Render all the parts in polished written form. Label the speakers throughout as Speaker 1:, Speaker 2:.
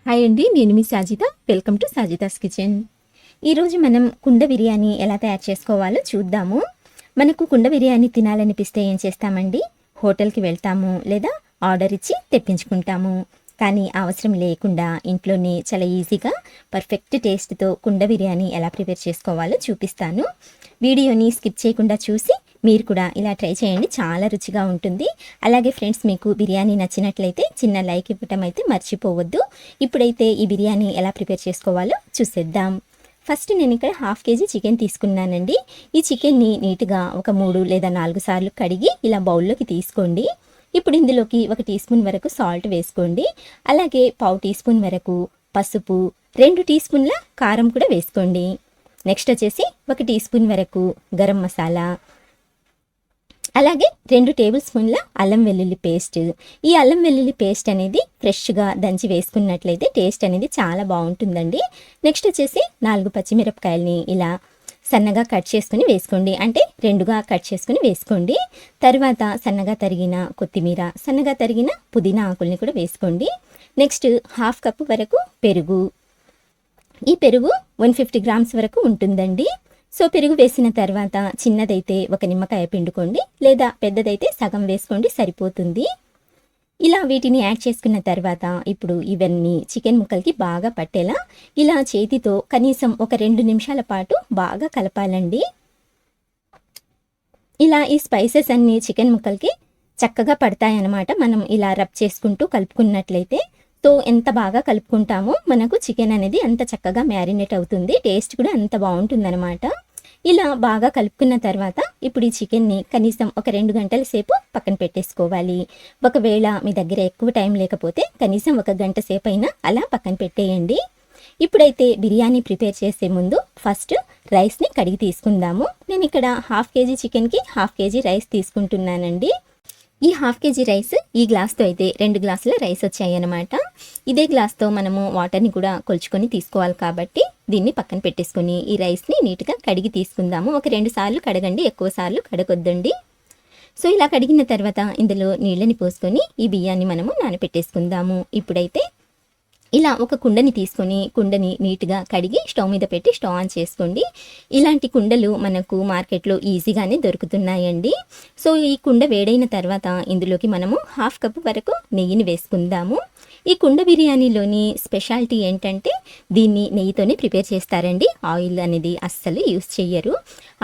Speaker 1: Hi అండి, నేను మీ Sajitha. Welcome to Sajitha's kitchen. ఈరోజు మనం కుండ బిర్యానీ ఎలా తయారు చేసుకోవాలో చూద్దాము. మనకు కుండ బిర్యానీ తినాలనిపిస్తే ఏం చేస్తామండి, హోటల్కి వెళ్తాము లేదా ఆర్డర్ ఇచ్చి తెప్పించుకుంటాము. కానీ అవసరం లేకుండా ఇంట్లోనే చాలా ఈజీగా పర్ఫెక్ట్ టేస్ట్తో కుండ బిర్యానీ ఎలా ప్రిపేర్ చేసుకోవాలో చూపిస్తాను. వీడియోని స్కిప్ చేయకుండా చూసి మీరు కూడా ఇలా ట్రై చేయండి, చాలా రుచిగా ఉంటుంది. అలాగే ఫ్రెండ్స్, మీకు బిర్యానీ నచ్చినట్లయితే చిన్న లైక్ ఇవ్వటం అయితే మర్చిపోవద్దు. ఇప్పుడైతే ఈ బిర్యానీ ఎలా ప్రిపేర్ చేసుకోవాలో చూసేద్దాం. ఫస్ట్ నేను ఇక్కడ 1/2 kg చికెన్ తీసుకున్నానండి. ఈ చికెన్ని నీట్గా ఒక 3 లేదా 4 సార్లు కడిగి ఇలా బౌల్లోకి తీసుకోండి. ఇప్పుడు ఇందులోకి 1 టీ స్పూన్ వరకు సాల్ట్ వేసుకోండి. అలాగే 1/2 టీ స్పూన్ వరకు పసుపు, 2 టీ స్పూన్ల కారం కూడా వేసుకోండి. నెక్స్ట్ వచ్చేసి 1 టీ స్పూన్ వరకు గరం మసాలా, అలాగే 2 టేబుల్ స్పూన్ల అల్లం వెల్లుల్లి పేస్ట్. ఈ అల్లం వెల్లుల్లి పేస్ట్ అనేది ఫ్రెష్గా దంచి వేసుకున్నట్లయితే టేస్ట్ అనేది చాలా బాగుంటుందండి. నెక్స్ట్ వచ్చేసి 4 పచ్చిమిరపకాయలని ఇలా సన్నగా కట్ చేసుకుని వేసుకోండి, అంటే 2గా కట్ చేసుకుని వేసుకోండి. తర్వాత సన్నగా తరిగిన కొత్తిమీర, సన్నగా తరిగిన పుదీనా ఆకుల్ని కూడా వేసుకోండి. నెక్స్ట్ 1/2 కప్పు వరకు పెరుగు. ఈ పెరుగు 150 గ్రామ్స్ వరకు ఉంటుందండి. సో పెరుగు వేసిన తర్వాత చిన్నదైతే 1 నిమ్మకాయ పిండుకోండి, లేదా పెద్దదైతే సగం వేసుకోండి, సరిపోతుంది. ఇలా వీటిని యాడ్ చేసుకున్న తర్వాత ఇప్పుడు ఇవన్నీ చికెన్ ముక్కలకి బాగా పట్టేలా ఇలా చేతితో కనీసం ఒక 2 నిమిషాల పాటు బాగా కలపాలండి. ఇలా ఈ స్పైసెస్ అన్నీ చికెన్ ముక్కలకి చక్కగా పడతాయన్నమాట. మనం ఇలా రబ్ చేసుకుంటూ కలుపుకున్నట్లయితే సో ఎంత బాగా కలుపుకుంటామో మనకు చికెన్ అనేది అంత చక్కగా మ్యారినేట్ అవుతుంది, టేస్ట్ కూడా అంత బాగుంటుందన్నమాట. ఇలా బాగా కలుపుకున్న తర్వాత ఇప్పుడు ఈ చికెన్ని కనీసం ఒక 2 గంటల సేపు పక్కన పెట్టేసుకోవాలి. ఒకవేళ మీ దగ్గర ఎక్కువ టైం లేకపోతే కనీసం 1 గంట సేపు అయినా అలా పక్కన పెట్టేయండి. ఇప్పుడైతే బిర్యానీ ప్రిపేర్ చేసే ముందు ఫస్ట్ రైస్ని కడిగి తీసుకుందాము. నేను ఇక్కడ 1/2 kg చికెన్కి 1/2 kg రైస్ తీసుకుంటున్నానండి. ఈ 1/2 kg రైస్ ఈ గ్లాస్తో అయితే 2 గ్లాసుల రైస్ వచ్చాయి అన్నమాట. ఇదే గ్లాస్తో మనము వాటర్ని కూడా కొలుచుకొని తీసుకోవాలి కాబట్టి దీన్ని పక్కన పెట్టేసుకొని ఈ రైస్ని నీట్గా కడిగి తీసుకుందాము. ఒక 2 సార్లు కడగండి, ఎక్కువ సార్లు కడగొద్దండి. సో ఇలా కడిగిన తర్వాత ఇందులో నీళ్ళని పోసుకొని ఈ బియ్యాన్ని మనము నానబెట్టేసుకుందాము. ఇప్పుడైతే ఇలా ఒక కుండని తీసుకొని కుండని నీట్గా కడిగి స్టవ్ మీద పెట్టి స్టవ్ ఆన్ చేసుకోండి. ఇలాంటి కుండలు మనకు మార్కెట్లో ఈజీగానే దొరుకుతున్నాయండి. సో ఈ కుండ వేడైన తర్వాత ఇందులోకి మనము 1/2 కప్పు వరకు నెయ్యిని వేసుకుందాము. ఈ కుండ బిర్యానీలోని స్పెషాలిటీ ఏంటంటే దీన్ని నెయ్యితోనే ప్రిపేర్ చేస్తారండి, ఆయిల్ అనేది అస్సలు యూస్ చెయ్యరు.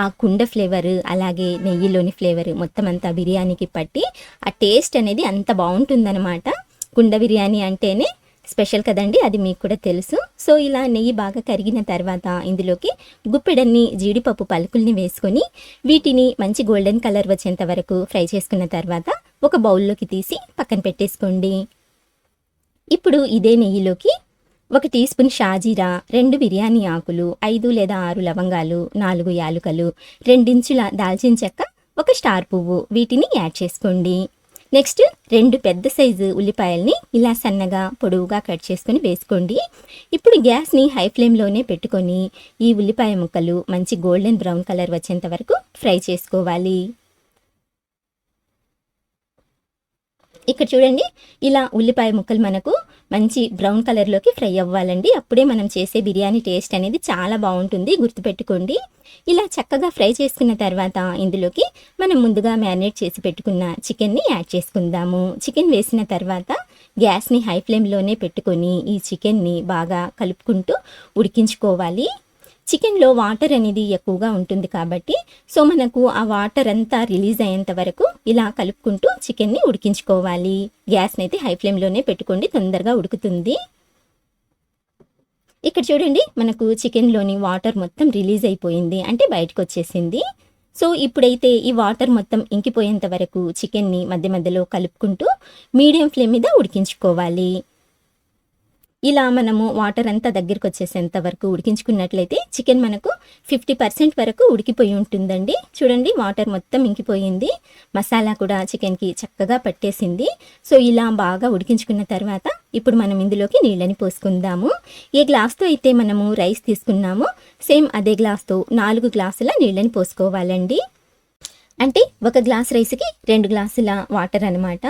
Speaker 1: ఆ కుండ ఫ్లేవర్ అలాగే నెయ్యిలోని ఫ్లేవర్ మొత్తం అంతా బిర్యానీకి పట్టి ఆ టేస్ట్ అనేది అంత బాగుంటుందన్నమాట. కుండ బిర్యానీ అంటేనే స్పెషల్ కదండి, అది మీకు కూడా తెలుసు. సో ఇలా నెయ్యి బాగా కరిగిన తర్వాత ఇందులోకి గుప్పెడన్ని జీడిపప్పు పలుకుల్ని వేసుకొని వీటిని మంచి గోల్డెన్ కలర్ వచ్చేంత వరకు ఫ్రై చేసుకున్న తర్వాత ఒక బౌల్లోకి తీసి పక్కన పెట్టేసుకోండి. ఇప్పుడు ఇదే నెయ్యిలోకి 1 టీ స్పూన్ షాజీరా, 2 బిర్యానీ ఆకులు, 5 లేదా 6 లవంగాలు, 4 యాలుకలు, 2 ఇంచుల దాల్చిన చెక్క, 1 స్టార్ పువ్వు వీటిని యాడ్ చేసుకోండి. నెక్స్ట్ 2 పెద్ద సైజు ఉల్లిపాయల్ని ఇలా సన్నగా పొడవుగా కట్ చేసుకొని వేసుకోండి. ఇప్పుడు గ్యాస్ని హై ఫ్లేమ్లోనే పెట్టుకొని ఈ ఉల్లిపాయ ముక్కలు మంచి గోల్డెన్ బ్రౌన్ కలర్ వచ్చేంత వరకు ఫ్రై చేసుకోవాలి. ఇక్కడ చూడండి, ఇలా ఉల్లిపాయ ముక్కలు మనకు మంచి బ్రౌన్ కలర్లోకి ఫ్రై అవ్వాలండి. అప్పుడే మనం చేసే బిర్యానీ టేస్ట్ అనేది చాలా బాగుంటుంది, గుర్తుపెట్టుకోండి. ఇలా చక్కగా ఫ్రై చేసుకున్న తర్వాత ఇందులోకి మనం ముందుగా మ్యారినేట్ చేసి పెట్టుకున్న చికెన్ని యాడ్ చేసుకుందాము. చికెన్ వేసిన తర్వాత గ్యాస్ని హై ఫ్లేమ్లోనే పెట్టుకొని ఈ చికెన్ని బాగా కలుపుకుంటూ ఉడికించుకోవాలి. చికెన్లో వాటర్ అనేది ఎక్కువగా ఉంటుంది కాబట్టి సో మనకు ఆ వాటర్ అంతా రిలీజ్ అయ్యేంత వరకు ఇలా కలుపుకుంటూ చికెన్ని ఉడికించుకోవాలి. గ్యాస్ని అయితే హై ఫ్లేమ్లోనే పెట్టుకోండి, తొందరగా ఉడుకుతుంది. ఇక్కడ చూడండి, మనకు చికెన్లోని వాటర్ మొత్తం రిలీజ్ అయిపోయింది, అంటే బయటకు వచ్చేసింది. సో ఇప్పుడైతే ఈ వాటర్ మొత్తం ఇంకిపోయేంత వరకు చికెన్ని మధ్య మధ్యలో కలుపుకుంటూ మీడియం ఫ్లేమ్ మీద ఉడికించుకోవాలి. ఇలా మనము వాటర్ అంతా దగ్గరికి వచ్చేసేంత వరకు ఉడికించుకున్నట్లయితే చికెన్ మనకు 50% వరకు ఉడికిపోయి ఉంటుందండి. చూడండి, వాటర్ మొత్తం ఇంకిపోయింది, మసాలా కూడా చికెన్కి చక్కగా పట్టేసింది. సో ఇలా బాగా ఉడికించుకున్న తర్వాత ఇప్పుడు మనం ఇందులోకి నీళ్ళని పోసుకుందాము. ఏ గ్లాస్తో అయితే మనము రైస్ తీసుకున్నామో సేమ్ అదే గ్లాస్తో 4 గ్లాసుల నీళ్ళని పోసుకోవాలండి. అంటే 1 గ్లాస్ రైస్కి 2 గ్లాసుల వాటర్ అనమాట.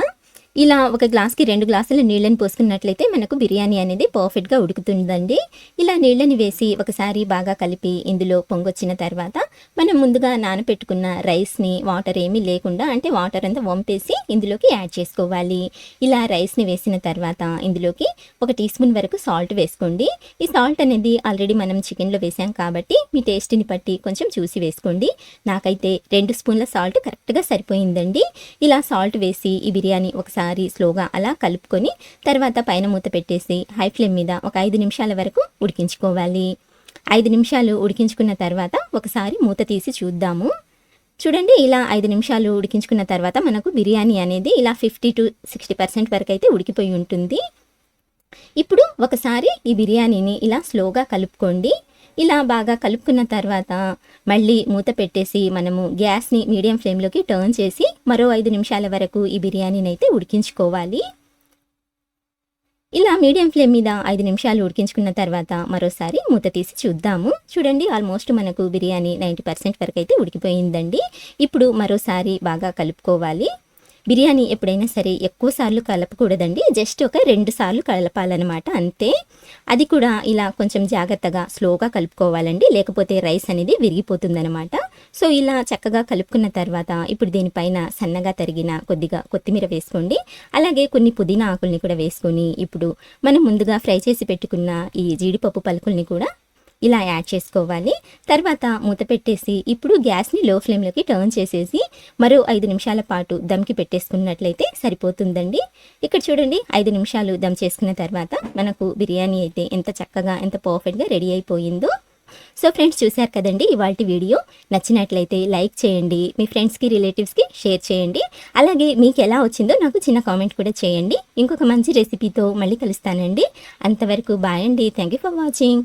Speaker 1: ఇలా ఒక గ్లాస్‌కి 2 గ్లాసుల నీళ్ళని పోసుకున్నట్లయితే మనకు బిర్యానీ అనేది పర్ఫెక్ట్‌గా ఉడుకుతుందండి. ఇలా నీళ్ళని వేసి ఒకసారి బాగా కలిపి ఇందులో పొంగొచ్చిన తర్వాత మనం ముందుగా నానపెట్టుకున్న రైస్‌ని వాటర్ ఏమీ లేకుండా అంటే వాటర్ అంతా వంపేసి ఇందులోకి యాడ్ చేసుకోవాలి. ఇలా రైస్‌ని వేసిన తర్వాత ఇందులోకి 1 టీ స్పూన్ వరకు సాల్ట్ వేసుకోండి. ఈ సాల్ట్ అనేది ఆల్రెడీ మనం చికెన్‌లో వేసాం కాబట్టి మీ టేస్ట్‌ని బట్టి కొంచెం చూసి వేసుకోండి. నాకైతే 2 స్పూన్ల సాల్ట్ కరెక్ట్‌గా సరిపోయిందండి. ఇలా సాల్ట్ వేసి ఈ బిర్యానీ ఒకసారి స్లోగా అలా కలుపుకొని తర్వాత పైన మూత పెట్టేసి హై ఫ్లేమ్ మీద ఒక 5 నిమిషాల వరకు ఉడికించుకోవాలి. 5 నిమిషాలు ఉడికించుకున్న తర్వాత ఒకసారి మూత తీసి చూద్దాము. చూడండి, ఇలా 5 నిమిషాలు ఉడికించుకున్న తర్వాత మనకు బిర్యానీ అనేది ఇలా 50-60% వరకు అయితే ఉడికిపోయి ఉంటుంది. ఇప్పుడు ఒకసారి ఈ బిర్యానీని ఇలా స్లోగా కలుపుకోండి. ఇలా బాగా కలుపుకున్న తర్వాత మళ్ళీ మూత పెట్టేసి మనము గ్యాస్‌ని మీడియం ఫ్లేమ్‌లోకి టర్న్ చేసి మరో 5 నిమిషాల వరకు ఈ బిర్యానీని అయితే ఉడికించుకోవాలి. ఇలా మీడియం ఫ్లేమ్ మీద 5 నిమిషాలు ఉడికించుకున్న తర్వాత మరోసారి మూత తీసి చూద్దాము. చూడండి, ఆల్మోస్ట్ మనకు బిర్యానీ 90% వరకు అయితే ఉడికిపోయిందండి. ఇప్పుడు మరోసారి బాగా కలుపుకోవాలి. బిర్యానీ ఎప్పుడైనా సరే ఎక్కువ సార్లు కలపకూడదండి. జస్ట్ ఒక 2 సార్లు కలపాలన్నమాట అంతే. అది కూడా ఇలా కొంచెం జాగ్రత్తగా స్లోగా కలుపుకోవాలండి, లేకపోతే రైస్ అనేది విరిగిపోతుందన్నమాట. సో ఇలా చక్కగా కలుపుకున్న తర్వాత ఇప్పుడు దీనిపైన సన్నగా తరిగిన కొద్దిగా కొత్తిమీర వేసుకోండి. అలాగే కొన్ని పుదీనా ఆకుల్ని కూడా వేసుకొని ఇప్పుడు మనం ముందుగా ఫ్రై చేసి పెట్టుకున్న ఈ జీడిపప్పు పలుకుల్ని కూడా ఇలా యాడ్ చేసుకోవాలి. తర్వాత మూత పెట్టేసి ఇప్పుడు గ్యాస్‌ని లో ఫ్లేమ్‌లోకి టర్న్ చేసేసి మరో 5 నిమిషాల పాటు దమ్‌కి పెట్టేసుకున్నట్లయితే సరిపోతుందండి. ఇక్కడ చూడండి, 5 నిమిషాలు దమ్ చేసుకున్న తర్వాత మనకు బిర్యానీ అయితే ఎంత చక్కగా ఎంత పర్ఫెక్ట్‌గా రెడీ అయిపోయిందో. సో ఫ్రెండ్స్, చూశారు కదండి ఇవాల్టి వీడియో. నచ్చినట్లయితే లైక్ చేయండి, మీ ఫ్రెండ్స్‌కి రిలేటివ్స్‌కి షేర్ చేయండి. అలాగే మీకు ఎలా వచ్చిందో నాకు చిన్న కామెంట్ కూడా చేయండి. ఇంకొక మంచి రెసిపీతో మళ్ళీ కలుస్తానండి. అంతవరకు బాయ్ అండి. Thank you for watching.